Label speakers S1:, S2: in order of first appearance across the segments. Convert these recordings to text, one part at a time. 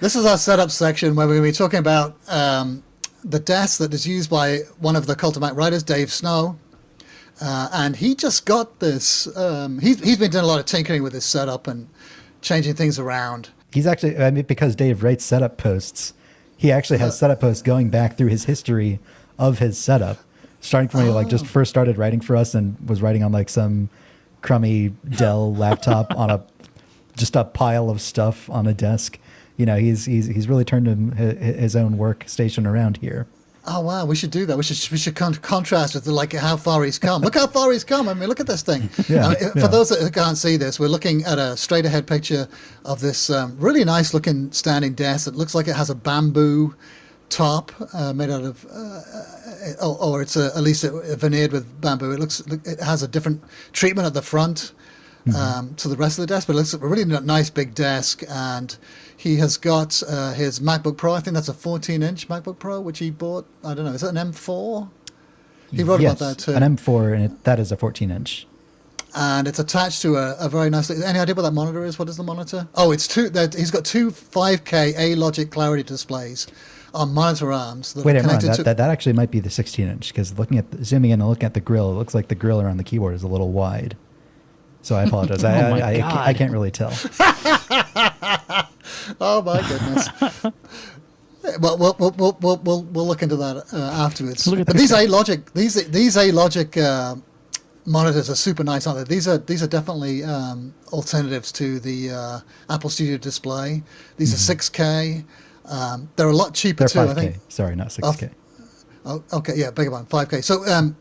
S1: This is our setup section where we're going to be talking about the desk that is used by one of the Cult of Mac writers, Dave Snow. And he just got this. He's been doing a lot of tinkering with this setup and changing things around.
S2: He's actually, I mean, because Dave writes setup posts, he actually has setup posts going back through his history of his setup, starting from when he like just first started writing for us and was writing on like some crummy Dell laptop on just a pile of stuff on a desk. You know, he's really turned his own workstation around here.
S1: Oh wow, we should do that. We should contrast with like how far he's come. Look how far he's come. I mean, look at this thing. For those that can't see this, we're looking at a straight ahead picture of this really nice looking standing desk. It looks like it has a bamboo top made out of, or it's at least veneered with bamboo. It has a different treatment at the front to the rest of the desk, but it looks a really nice big desk. And he has got his MacBook Pro. I think that's a 14-inch MacBook Pro, which he bought. I don't know. Is it an M4? He wrote about that too.
S2: An M4, and that is a 14-inch.
S1: And it's attached to a very nice. Any idea what that monitor is? What is the monitor? Oh, it's he's got two 5K A-Logic Clarity displays on monitor arms.
S2: Wait a minute, that actually might be the 16-inch, because zooming in and looking at the grill, it looks like the grill around the keyboard is a little wide. So I apologize. I can't really tell.
S1: Oh my goodness. Well, we'll look into that afterwards. But these A-Logic monitors are super nice, aren't they? These are definitely alternatives to the Apple Studio Display. These are 6K. They're a lot cheaper too.
S2: 5K.
S1: I think.
S2: Sorry, not 6K.
S1: Oh, okay, yeah, bigger one, 5K. So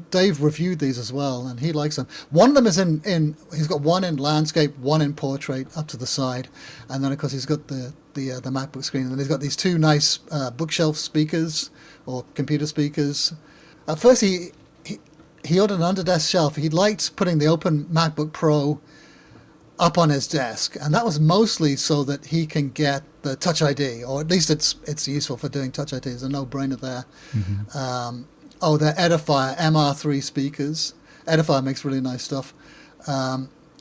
S1: Dave reviewed these as well, and he likes them. One of them is in he's got one in landscape, one in portrait up to the side, and then of course he's got the MacBook screen, and then he's got these two nice bookshelf speakers or computer speakers. At first he ordered an under-desk shelf. He liked putting the open MacBook Pro up on his desk, and that was mostly so that he can get the Touch ID, or at least it's useful for doing Touch ID. It's a no-brainer there. Mm-hmm. They're Edifier MR3 speakers. Edifier makes really nice stuff.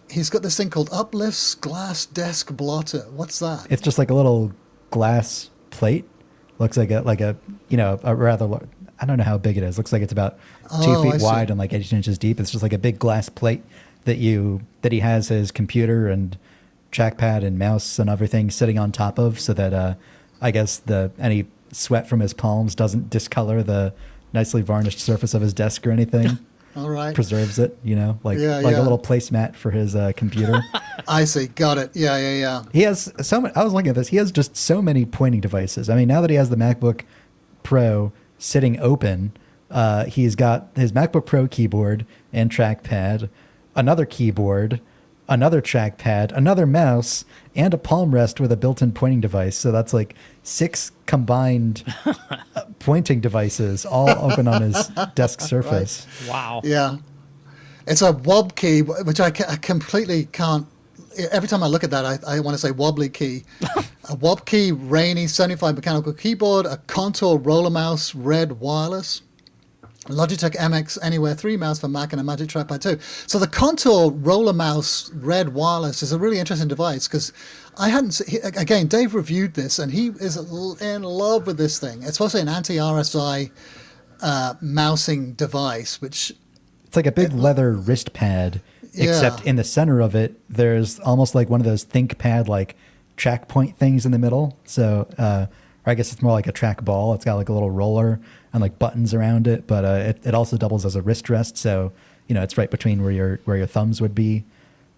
S1: He's got this thing called Uplift's Glass Desk Blotter. What's that?
S2: It's just like a little glass plate. Looks like a rather, I don't know how big it is. Looks like it's about 2 feet wide and like 8 inches deep. It's just like a big glass plate that he has his computer and trackpad and mouse and everything sitting on top of, so that I guess any sweat from his palms doesn't discolor the nicely varnished surface of his desk or anything.
S1: All right.
S2: Preserves it, like a little placemat for his computer.
S1: I see. Got it. Yeah.
S2: He has so many. I was looking at this. He has just so many pointing devices. I mean, now that he has the MacBook Pro sitting open, he's got his MacBook Pro keyboard and trackpad, another keyboard, another trackpad, another mouse, and a palm rest with a built-in pointing device. So that's like 6 combined pointing devices all open on his desk surface.
S3: Right. Wow.
S1: Yeah. It's a wob key, which I completely can't. Every time I look at that, I want to say wobbly key. A wob key, Rainy 75 mechanical keyboard, a Contour roller mouse, red wireless, Logitech MX Anywhere 3 mouse for Mac, and a Magic Trackpad 2. So the Contour roller mouse red wireless is a really interesting device, because I hadn't again, Dave reviewed this and he is in love with this thing. It's supposed to be an anti-RSI mousing device, which
S2: it's like a big leather wrist pad, except in the center of it there's almost like one of those ThinkPad like track point things in the middle. So or I guess it's more like a track ball. It's got like a little roller and like buttons around it, but it also doubles as a wrist rest. So it's right between where your thumbs would be.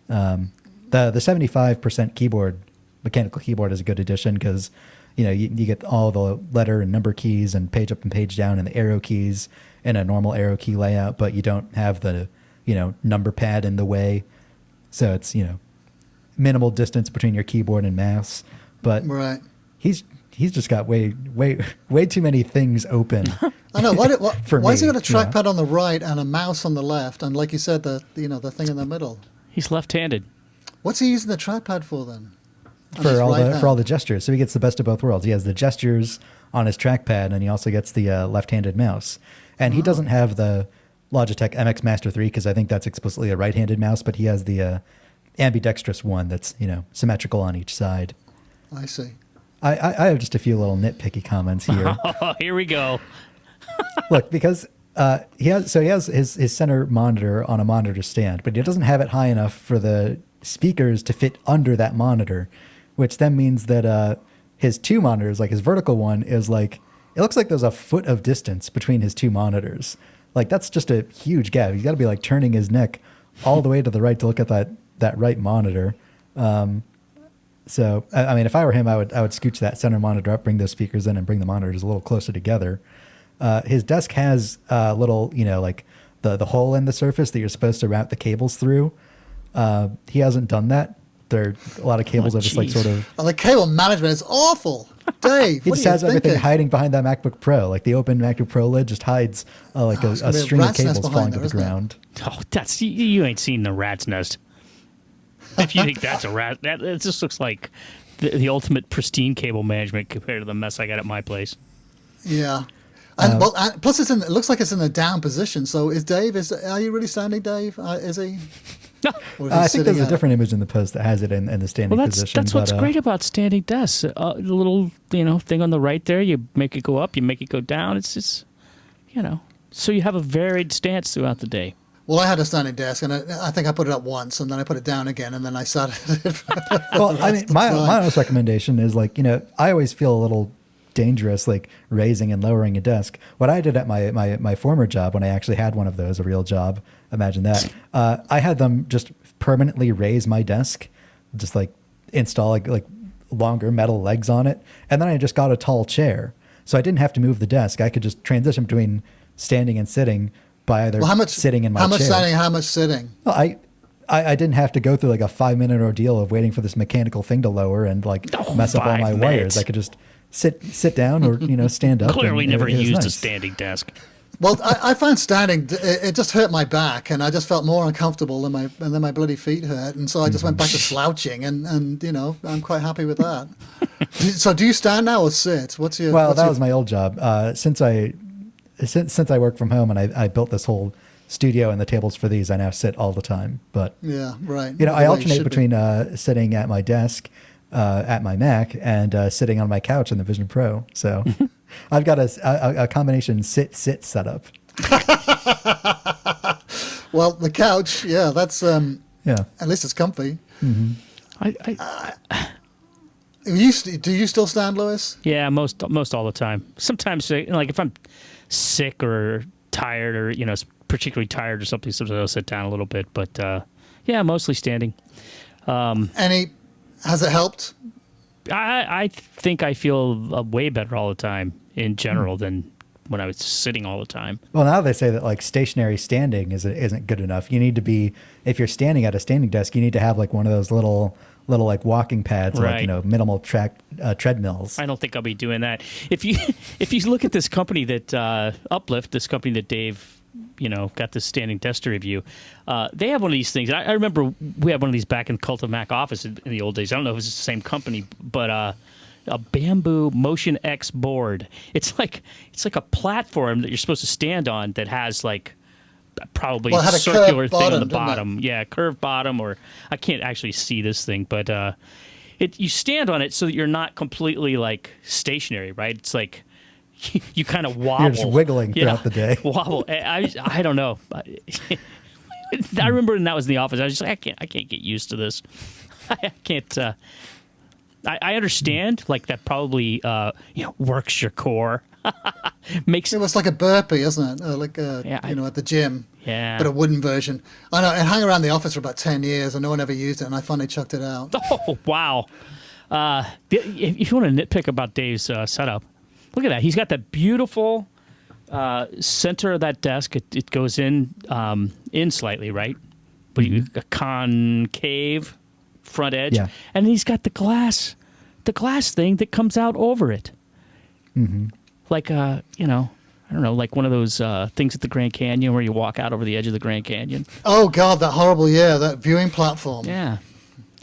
S2: The 75% keyboard, mechanical keyboard, is a good addition, because you get all the letter and number keys and page up and page down and the arrow keys in a normal arrow key layout, but you don't have the number pad in the way. So it's minimal distance between your keyboard and mouse. But
S1: right.
S2: He's just got way too many things open.
S1: I know. Why has he got a trackpad
S2: Yeah.
S1: on the right and a mouse on the left, and like you said, the thing in the middle?
S3: He's left-handed.
S1: What's he using the trackpad for then?
S2: For all the gestures. So he gets the best of both worlds. He has the gestures on his trackpad, and he also gets the left-handed mouse. And he doesn't have the Logitech MX Master 3 because I think that's explicitly a right-handed mouse, but he has the ambidextrous one that's symmetrical on each side.
S1: I see.
S2: I have just a few little nitpicky comments here.
S3: Oh, here we go.
S2: Look, because he has his center monitor on a monitor stand, but he doesn't have it high enough for the speakers to fit under that monitor, which then means that his two monitors, like his vertical one, is like, it looks like there's a foot of distance between his two monitors. Like, that's just a huge gap. He's got to be like turning his neck all the way to the right to look at that right monitor. So, I mean, if I were him, I would scooch that center monitor up, bring those speakers in, and bring the monitors a little closer together. His desk has a little, like the hole in the surface that you're supposed to route the cables through. He hasn't done that. There are a lot of cables that just like sort of...
S1: Oh, the cable management is awful. Dave,
S2: he
S1: what
S2: just
S1: are you
S2: has everything
S1: thinking?
S2: hiding behind that MacBook Pro. Like the open MacBook Pro lid just hides a string of
S1: rat's nest
S2: cables
S1: behind
S2: falling to
S1: there,
S2: the
S1: isn't it?
S2: ground.
S3: Oh, that's you ain't seen the rat's nest. If you think that's a rat, that it just looks like the ultimate pristine cable management compared to the mess I got at my place.
S1: Yeah. And plus it looks like it's in a down position. So are you really standing, Dave? Is he? Or is he
S2: I think
S1: sitting
S2: there's a
S1: at it?
S2: different image in the post that has it in the standing
S3: Well,
S2: position.
S3: that's what's
S2: but,
S3: great about standing desks. The little thing on the right there, you make it go up, you make it go down. It's just so you have a varied stance throughout the day.
S1: Well, I had a standing desk, and I think I put it up once, and then I put it down again, and then I sat at it.
S2: Well, I mean, my honest recommendation is like, I always feel a little dangerous like raising and lowering a desk. What I did at my former job, when I actually had one of those, a real job, imagine that, I had them just permanently raise my desk, just like install like longer metal legs on it, and then I just got a tall chair, so I didn't have to move the desk. I could just transition between standing and sitting by either sitting in my chair.
S1: How much standing, how much sitting?
S2: Well, I didn't have to go through like a 5-minute ordeal of waiting for this mechanical thing to lower and like mess up all my
S3: 5
S2: wires.
S3: minutes.
S2: I could just sit down or stand up.
S3: Clearly
S2: and
S3: never
S2: it was
S3: used a
S2: nice.
S3: standing desk.
S1: Well, I found standing, it just hurt my back, and I just felt more uncomfortable and then my bloody feet hurt, and so I just went back to slouching, and I'm quite happy with that. So do you stand now or sit?
S2: Well, that was my old job. Since I work from home and I built this whole studio and the tables for these, I now sit all the time. But
S1: Yeah, right.
S2: I
S1: The way it
S2: alternate
S1: should be.
S2: between sitting at my desk at my Mac and sitting on my couch in the Vision Pro. So I've got a combination sit setup.
S1: Well, the couch, yeah, that's
S2: Yeah.
S1: at least it's comfy. Do you still stand, Lewis?
S3: Yeah, most all the time. Sometimes, like if I'm sick or tired or particularly tired or something, sometimes I'll sit down a little bit. But yeah, mostly standing.
S1: Has it helped?
S3: I think I feel way better all the time in general than when I was sitting all the time.
S2: Well, now they say that like stationary standing isn't good enough. You need to be, if you're standing at a standing desk, you need to have like one of those little like walking pads,
S3: Right.
S2: like minimal track treadmills.
S3: I don't think I'll be doing that. If you look at this company that Uplift, this company that Dave got this standing desk to review, they have one of these things. I remember we had one of these back in Cult of Mac office in the old days. I don't know if it's the same company, but a bamboo Motion X board. It's like a platform that you're supposed to stand on that has like probably
S1: Well, it
S3: a
S1: had a
S3: circular
S1: curved
S3: thing on
S1: bottom,
S3: the
S1: didn't it?
S3: bottom. Yeah, curved bottom, or I can't actually see this thing, but you stand on it so that you're not completely like stationary, right? It's like you kind of wobble.
S2: You're just wiggling throughout the day.
S3: Wobble. I don't know. I remember when that was in the office. I was just like, I can't get used to this. I can't. I understand like that probably works your core. Makes
S1: It was like a burpee, isn't it? Like
S3: Yeah,
S1: at the gym.
S3: Yeah.
S1: But a wooden version. I know. It hung around the office for about 10 years, and no one ever used it, and I finally chucked it out.
S3: Oh wow. If you want to nitpick about Dave's setup, look at that. He's got that beautiful center of that desk. It goes in slightly, right? But a concave front edge,
S2: Yeah.
S3: and he's got the glass thing that comes out over it.
S2: Mm-hmm.
S3: Like I don't know, like one of those things at the Grand Canyon where you walk out over the edge of the Grand Canyon.
S1: Oh, God, that horrible, that viewing platform.
S3: Yeah.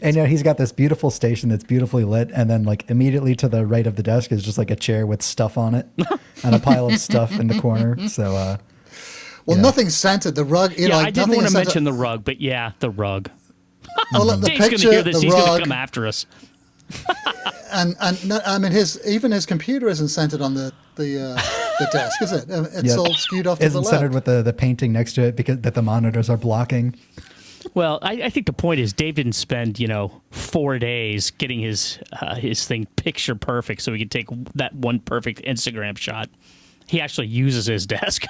S2: And he's got this beautiful station that's beautifully lit, and then like immediately to the right of the desk is just like a chair with stuff on it and a pile of stuff in the corner. So,
S1: Nothing's centered. The rug,
S3: I didn't
S1: nothing
S3: want
S1: is
S3: to
S1: centered.
S3: mention the rug, but yeah, the rug.
S1: Oh, look, the
S3: Dave's going to
S1: picture,
S3: hear this.
S1: the
S3: He's going
S1: rug.
S3: to come after us.
S1: and no, I mean his computer isn't centered on the desk, is it? It's
S2: Yeah.
S1: all skewed off to
S2: Isn't
S1: the
S2: centered
S1: left.
S2: with the painting next to it because that the monitors are blocking.
S3: Well, I think the point is Dave didn't spend 4 days getting his thing picture perfect so he could take that one perfect Instagram shot. He actually uses his desk,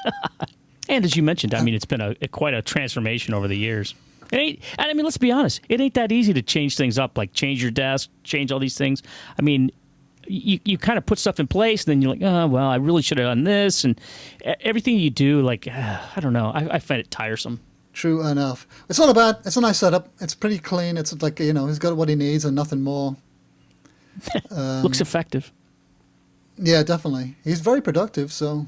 S3: and as you mentioned, I mean it's been quite a transformation over the years. It ain't, and I mean let's be honest, it ain't that easy to change things up, like change your desk, change all these things. I mean, you kind of put stuff in place, and then you're like, oh well, I really should have done this, and everything you do, like I don't know, I find it tiresome.
S1: True enough. It's not a bad. It's a nice setup. It's pretty clean. It's like he's got what he needs and nothing more.
S3: Looks effective.
S1: Yeah, definitely. He's very productive, so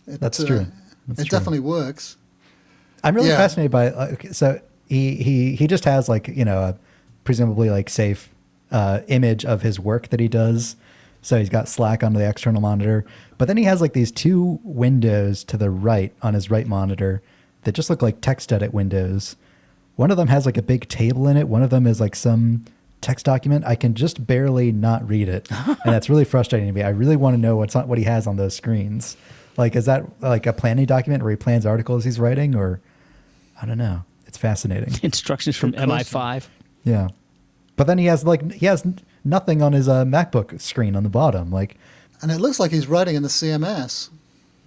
S2: That's true. That's
S1: it
S2: true.
S1: definitely works.
S2: I'm really
S1: Yeah.
S2: fascinated by okay, so he just has like a presumably like safe image of his work that he does. So he's got Slack on the external monitor, but then he has like these two windows to the right on his right monitor that just look like text edit windows. One of them has like a big table in it. One of them is like some text document. I can just barely not read it, and that's really frustrating to me. I really want to know what he has on those screens. Like, is that like a planning document where he plans articles he's writing, or I don't know. It's fascinating.
S3: Instructions from MI5.
S2: Yeah, but then he has nothing on his MacBook screen on the bottom. Like,
S1: And it looks like he's writing in the CMS.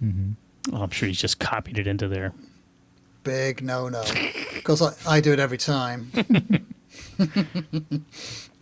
S3: Oh, I'm sure he's just copied it into there.
S1: Big no. Because I do it every time.